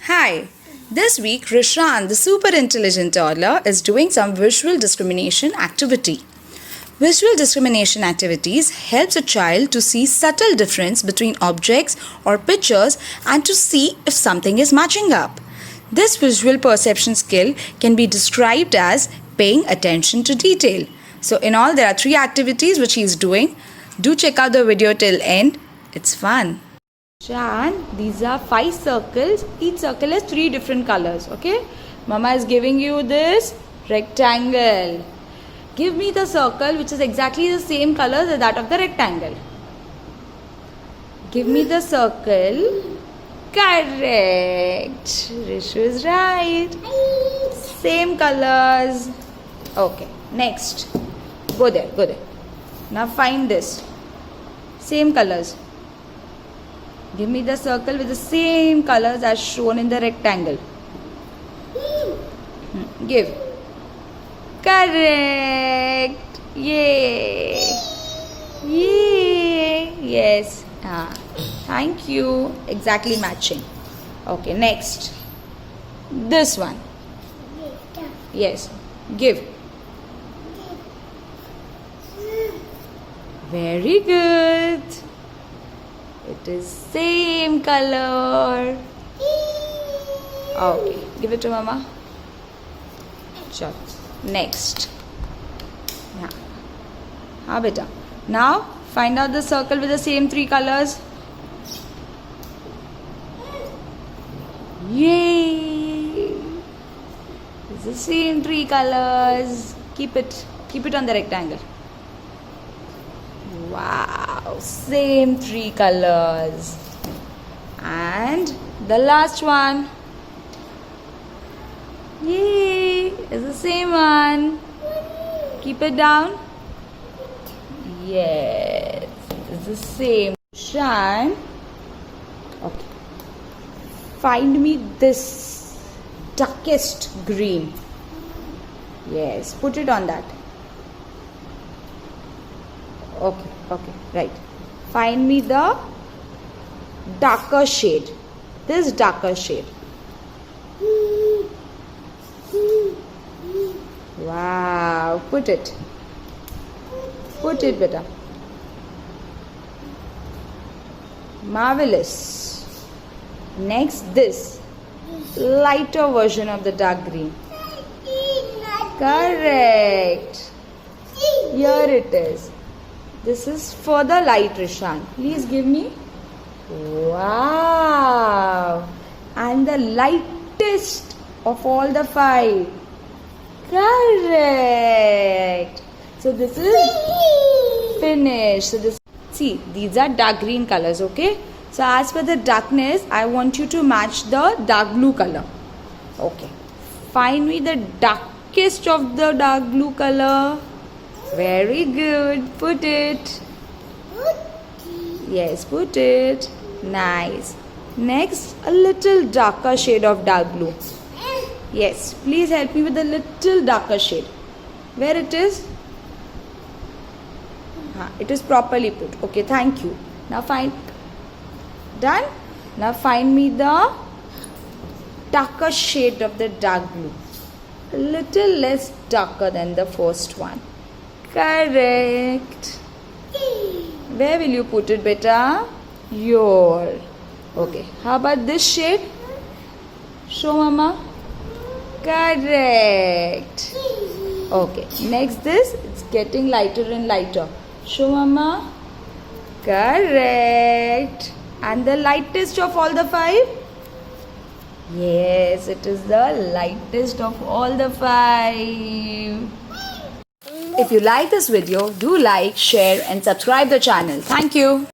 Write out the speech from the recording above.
Hi! This week, Rishan, the super intelligent toddler, is doing some visual discrimination activity. Visual discrimination activities helps a child to see subtle difference between objects or pictures and to see if something is matching up. This visual perception skill can be described as paying attention to detail. So in all, there are 3 activities which he is doing. Do check out the video till end. It's fun. Shan, these are 5 circles. Each circle has 3 different colors. Okay? Mama is giving you this rectangle. Give me the circle which is exactly the same color as that of the rectangle. Give me the circle. Correct. Rishu is right. Same colors. Okay. Next. Go there. Go there. Now find this. Same colors. Give me the circle with the same colors as shown in the rectangle. Give. Correct. Yay. Yay. Yes. Thank you. Exactly matching. Okay, next. This one. Yes. Give. Very good. It is same color. Okay, give it to Mama. Sure. Next. Yeah. Beta. Now find out the circle with the same 3 colors. Yay! It's the same 3 colors. Keep it on the rectangle. Wow, same 3 colors. And the last one. Yay, it's the same one. Keep it down. Yes, it's the same. Shine. Okay. Find me this darkest green. Yes, put it on that. Okay, right. Find me the darker shade. This darker shade. Wow, put it. Put it, beta. Marvelous. Next, this lighter version of the dark green. Correct. Here it is. This is for the light, Rishan. Please give me. Wow. And the lightest of all the 5. Correct. So this is finished. So this, see, these are dark green colors, okay? So as for the darkness, I want you to match the dark blue color. Okay. Find me the darkest of the dark blue color. Very good. Put it. Yes, put it. Nice. Next, a little darker shade of dark blue. Yes, please help me with a little darker shade. Where it is? It is properly put. Okay, thank you. Now find. Done? Now find me the darker shade of the dark blue. A little less darker than the first one. Correct. Where will you put it, beta? Here. Okay. How about this shade? Show Mama. Correct. Okay. Next this. It's getting lighter and lighter. Show Mama. Correct. And the lightest of all the 5? Yes, it is the lightest of all the 5. If you like this video, do like, share and subscribe the channel. Thank you.